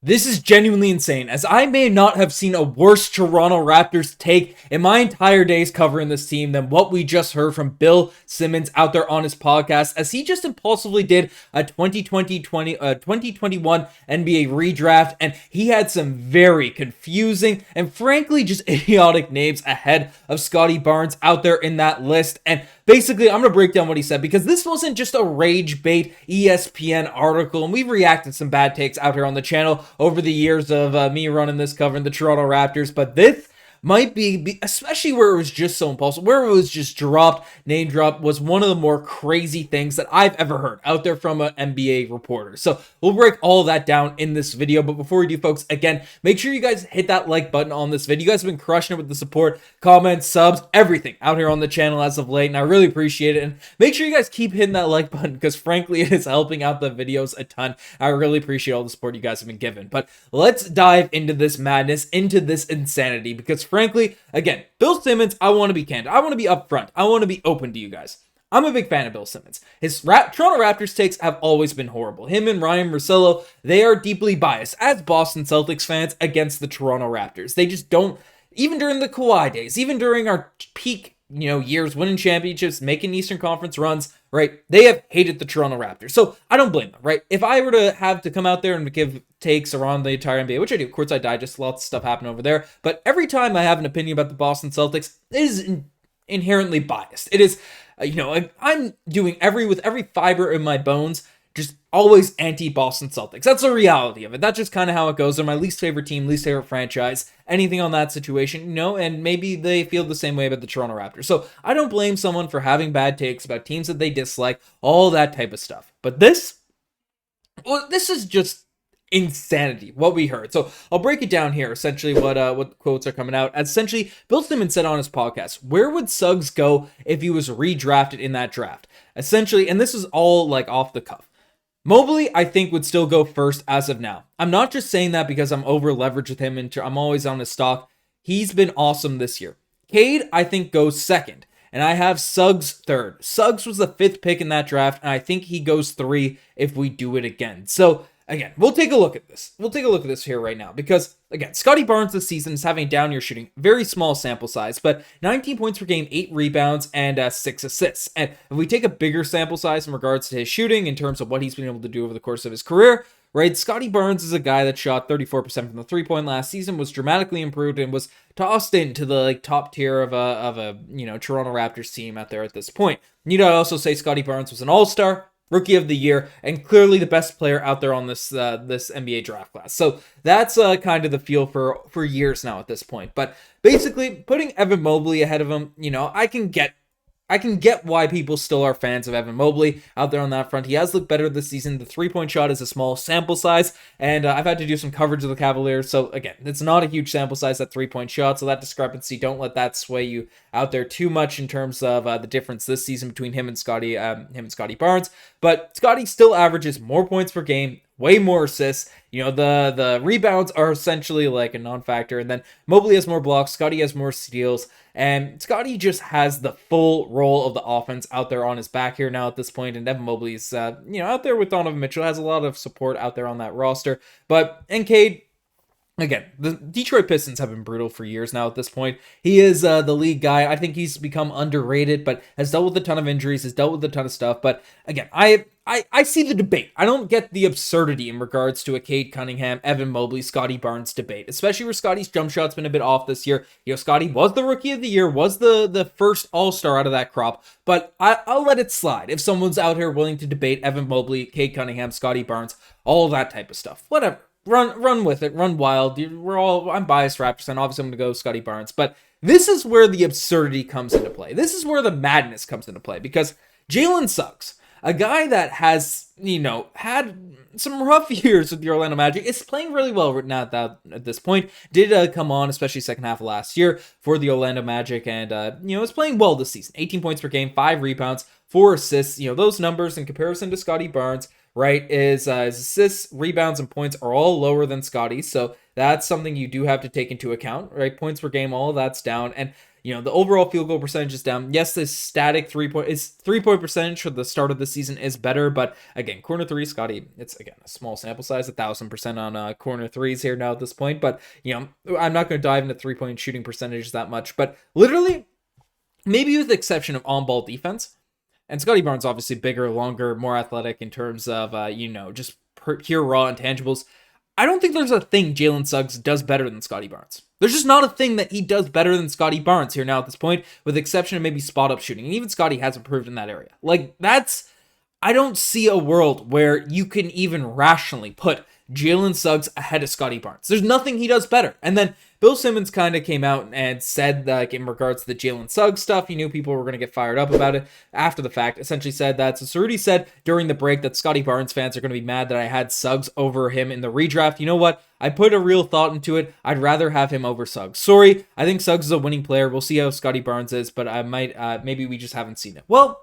This is genuinely insane, as I may not have seen a worse Toronto Raptors take in my entire days covering this team than what we just heard from Bill Simmons out there on his podcast, as he just impulsively did a 2021 NBA redraft, and he had some very confusing and frankly just idiotic names ahead of Scottie Barnes out there in that list. And basically, I'm going to break down what he said, because this wasn't just a rage bait ESPN article, and we've reacted to some bad takes out here on the channel over the years of me running this, covering the Toronto Raptors, but this might be, especially where it was just so impulsive, where it was just name dropped, was one of the more crazy things that I've ever heard out there from an NBA reporter. So we'll break all that down in this video. But before we do, folks, again, make sure you guys hit that like button on this video. You guys have been crushing it with the support, comments, subs, everything out here on the channel as of late, and I really appreciate it. And make sure you guys keep hitting that like button, because frankly, it is helping out the videos a ton. I really appreciate all the support you guys have been given. But let's dive into this madness, into this insanity, because frankly, again, Bill Simmons, I want to be candid. I want to be upfront. I want to be open to you guys. I'm a big fan of Bill Simmons. His Toronto Raptors takes have always been horrible. Him and Ryan Russillo, they are deeply biased as Boston Celtics fans against the Toronto Raptors. They just don't, even during the Kawhi days, even during our peak, years, winning championships, making Eastern Conference runs, right? They have hated the Toronto Raptors. So I don't blame them, right? If I were to have to come out there and give takes around the entire NBA, which I do, Courtside Digest, lots of stuff happen over there. But every time I have an opinion about the Boston Celtics, it is inherently biased. It is, I'm doing with every fiber in my bones, just always anti-Boston Celtics. That's the reality of it. That's just kind of how it goes. They're my least favorite team, least favorite franchise, anything on that situation, and maybe they feel the same way about the Toronto Raptors. So I don't blame someone for having bad takes about teams that they dislike, all that type of stuff. But this is just insanity, what we heard. So I'll break it down here, essentially what quotes are coming out. Essentially, Bill Simmons said on his podcast, where would Suggs go if he was redrafted in that draft? Essentially, and this is all like off the cuff. Mobley, I think, would still go first as of now. I'm not just saying that because I'm over leveraged with him and I'm always on his stock. He's been awesome this year. Cade, I think, goes second. And I have Suggs third. Suggs was the 5th pick in that draft, and I think he goes 3 if we do it again. So, again, we'll take a look at this. We'll take a look at this here right now, because, again, Scottie Barnes this season is having down year shooting. Very small sample size, but 19 points per game, 8 rebounds, and 6 assists. And if we take a bigger sample size in regards to his shooting, in terms of what he's been able to do over the course of his career, right, Scottie Barnes is a guy that shot 34% from the three-point last season, was dramatically improved, and was tossed into the top tier of a Toronto Raptors team out there at this point. I'd also say Scottie Barnes was an all-star, Rookie of the Year, and clearly the best player out there on this NBA draft class. So that's kind of the feel for years now at this point. But basically, putting Evan Mobley ahead of him, I can get why people still are fans of Evan Mobley out there on that front. He has looked better this season. The three-point shot is a small sample size, and I've had to do some coverage of the Cavaliers. So again, it's not a huge sample size, that three-point shot. So that discrepancy, don't let that sway you out there too much in terms of the difference this season between him and Scottie Barnes. But Scottie still averages more points per game, way more assists. The rebounds are essentially like a non-factor. And then Mobley has more blocks. Scottie has more steals. And Scottie just has the full role of the offense out there on his back here now at this point. And Evan Mobley's, out there with Donovan Mitchell, has a lot of support out there on that roster. But Cade, again, the Detroit Pistons have been brutal for years now at this point. He is the league guy. I think he's become underrated, but has dealt with a ton of injuries, has dealt with a ton of stuff. But again, I see the debate. I don't get the absurdity in regards to a Cade Cunningham, Evan Mobley, Scottie Barnes debate, especially where Scottie's jump shot's been a bit off this year. Scottie was the Rookie of the Year, was the first All-Star out of that crop, but I'll let it slide if someone's out here willing to debate Evan Mobley, Cade Cunningham, Scottie Barnes, all that type of stuff. Whatever. Run with it, run wild. I'm biased Raptors, and obviously I'm going to go Scottie Barnes, but this is where the absurdity comes into play. This is where the madness comes into play, because Jalen Suggs, a guy that has, had some rough years with the Orlando Magic, is playing really well right now at this point. Did come on, especially second half of last year for the Orlando Magic, and, is playing well this season. 18 points per game, 5 rebounds, 4 assists. Those numbers in comparison to Scottie Barnes, right, is his assists, rebounds, and points are all lower than Scottie's, so that's something you do have to take into account, right? Points per game, all of that's down, and the overall field goal percentage is down. Yes, this static 3-point percentage for the start of the season is better, but again, corner three, Scottie, it's again a small sample size, 1,000% on corner threes here now at this point. But I'm not going to dive into 3-point shooting percentages that much, but literally, maybe with the exception of on-ball defense, and Scottie Barnes obviously bigger, longer, more athletic in terms of just pure raw intangibles. I don't think there's a thing Jalen Suggs does better than Scottie Barnes. There's just not a thing that he does better than Scottie Barnes here now at this point, with the exception of maybe spot-up shooting. And even Scottie has improved in that area. I don't see a world where you can even rationally put Jalen Suggs ahead of Scottie Barnes. There's nothing he does better. And then Bill Simmons kind of came out and said, in regards to the Jalen Suggs stuff, he knew people were going to get fired up about it after the fact, essentially said that. So Cerruti said during the break that Scottie Barnes fans are going to be mad that I had Suggs over him in the redraft. You know what? I put a real thought into it. I'd rather have him over Suggs. Sorry, I think Suggs is a winning player. We'll see how Scottie Barnes is, but I might, maybe we just haven't seen it. Well,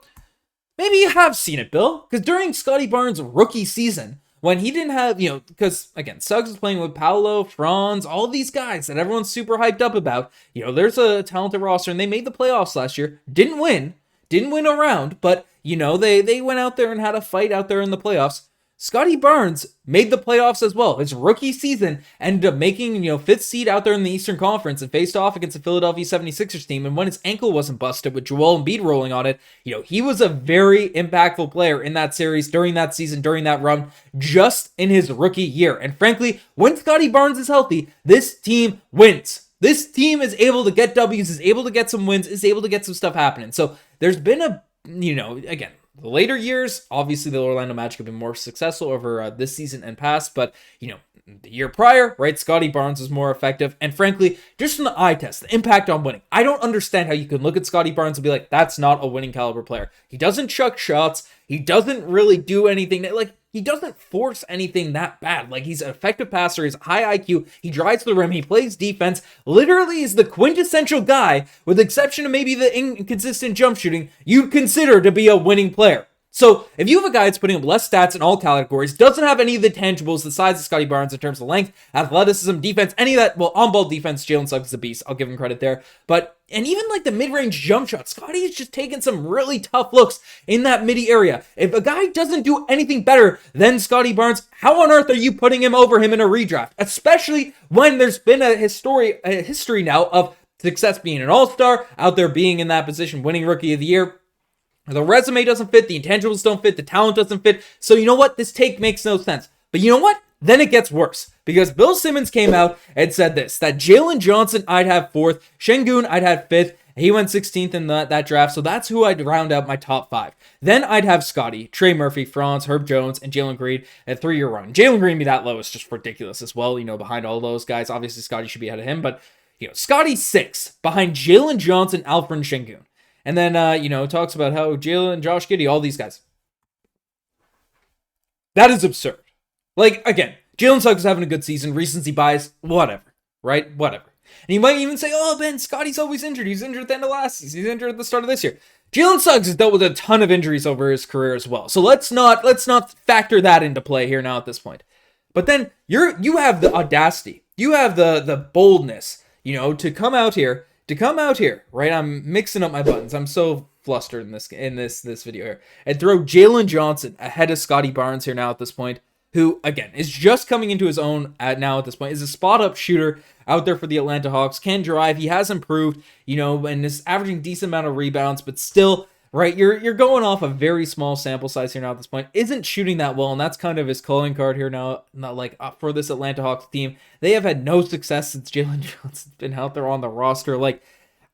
maybe you have seen it, Bill, because during Scottie Barnes' rookie season, when he didn't have, because, again, Suggs is playing with Paolo, Franz, all these guys that everyone's super hyped up about. There's a talented roster, and they made the playoffs last year. Didn't win a round, but, they went out there and had a fight out there in the playoffs. Scottie Barnes made the playoffs as well. His rookie season ended up making, 5th seed out there in the Eastern Conference and faced off against the Philadelphia 76ers team. And when his ankle wasn't busted with Joel Embiid rolling on it, he was a very impactful player in that series, during that season, during that run, just in his rookie year. And frankly, when Scottie Barnes is healthy, this team wins. This team is able to get W's, is able to get some wins, is able to get some stuff happening. So there's been again, the later years, obviously the Orlando Magic have been more successful over this season and past, but, the year prior, right, Scottie Barnes was more effective, and frankly, just from the eye test, the impact on winning, I don't understand how you can look at Scottie Barnes and be like, that's not a winning caliber player. He doesn't chuck shots, he doesn't really do anything, he doesn't force anything that bad. He's an effective passer, he's high IQ, he drives to the rim, he plays defense, literally is the quintessential guy, with the exception of maybe the inconsistent jump shooting, you'd consider to be a winning player. So, if you have a guy that's putting up less stats in all categories, doesn't have any of the tangibles the size of Scottie Barnes in terms of length, athleticism, defense, any of that, well, on-ball defense, Jalen Suggs is a beast. I'll give him credit there. And even the mid-range jump shot, Scottie is just taking some really tough looks in that midi area. If a guy doesn't do anything better than Scottie Barnes, how on earth are you putting him over him in a redraft? Especially when there's been a history now of success being an all-star, out there being in that position, winning Rookie of the Year. The resume doesn't fit, the intangibles don't fit, the talent doesn't fit. So you know what? This take makes no sense. But you know what? Then it gets worse. Because Bill Simmons came out and said this, that Jalen Johnson I'd have 4th, Şengün I'd have 5th, he went 16th in that draft, so that's who I'd round out my top 5. Then I'd have Scottie, Trey Murphy, Franz, Herb Jones, and Jalen Green at 3-year run. Jalen Green be that low is just ridiculous as well, behind all those guys. Obviously, Scottie should be ahead of him, but, Scottie 6, behind Jalen Johnson, Alfred Şengün. And then, talks about how Jalen, Josh Giddey, all these guys. That is absurd. Again, Jalen Suggs is having a good season, recency bias, whatever, right? Whatever. And you might even say, oh, Ben, Scottie's always injured. He's injured at the end of last season. He's injured at the start of this year. Jalen Suggs has dealt with a ton of injuries over his career as well. So let's not factor that into play here now at this point. But then you have the audacity. You have the boldness, to come out here, right? I'm mixing up my buttons. I'm so flustered in this video here. And throw Jalen Johnson ahead of Scottie Barnes here now at this point, who, again, is just coming into his own now at this point, is a spot-up shooter out there for the Atlanta Hawks, can drive, he has improved, and is averaging decent amount of rebounds, but still, right, you're going off a very small sample size here now at this point, isn't shooting that well, and that's kind of his calling card here now, for this Atlanta Hawks team. They have had no success since Jalen Johnson's been out there on the roster.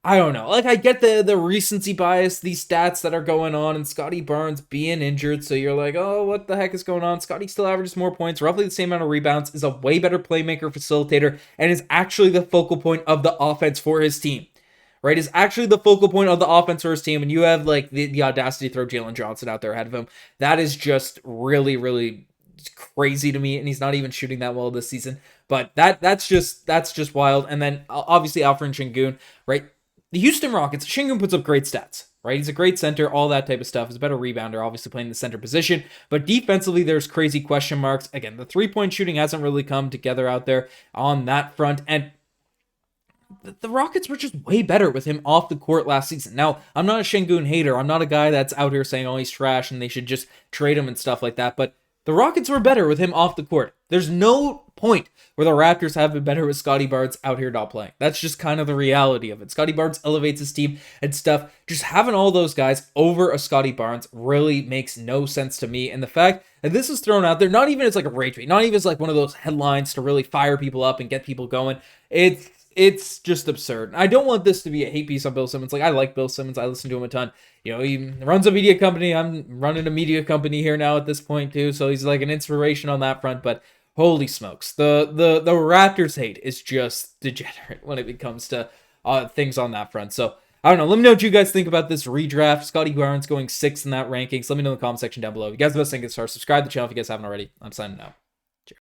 I don't know. I get the recency bias, these stats that are going on, and Scottie Barnes being injured, so you're like, oh, what the heck is going on? Scottie still averages more points, roughly the same amount of rebounds, is a way better playmaker, facilitator, and is actually the focal point of the offense for his team. Right, is actually the focal point of the offense for his team, and you have the audacity to throw Jalen Johnson out there ahead of him. That is just really, really crazy to me, and he's not even shooting that well this season. But that's just wild. And then obviously Alfred Şengün, right? The Houston Rockets, Şengün puts up great stats, right? He's a great center, all that type of stuff. He's a better rebounder, obviously playing the center position. But defensively, there's crazy question marks. Again, the 3-point shooting hasn't really come together out there on that front. And the Rockets were just way better with him off the court last season. Now, I'm not a Şengün hater. I'm not a guy that's out here saying, oh, he's trash and they should just trade him and stuff like that. But the Rockets were better with him off the court. There's no point where the Raptors have been better with Scottie Barnes out here not playing. That's just kind of the reality of it. Scottie Barnes elevates his team and stuff. Just having all those guys over a Scottie Barnes really makes no sense to me. And the fact that this is thrown out there, not even as like a rage tweet, not even as like one of those headlines to really fire people up and get people going. It's just absurd. I don't want this to be a hate piece on Bill Simmons. Like, I like Bill Simmons. I listen to him a ton. You know, he runs a media company. I'm running a media company here now at this point too. So he's like an inspiration on that front. But holy smokes, the Raptors hate is just degenerate when it comes to things on that front. So I don't know. Let me know what you guys think about this redraft. Scottie Barnes going 6th in that rankings. Let me know in the comment section down below. If you guys have the best thing, subscribe to the channel if you guys haven't already. I'm signing out.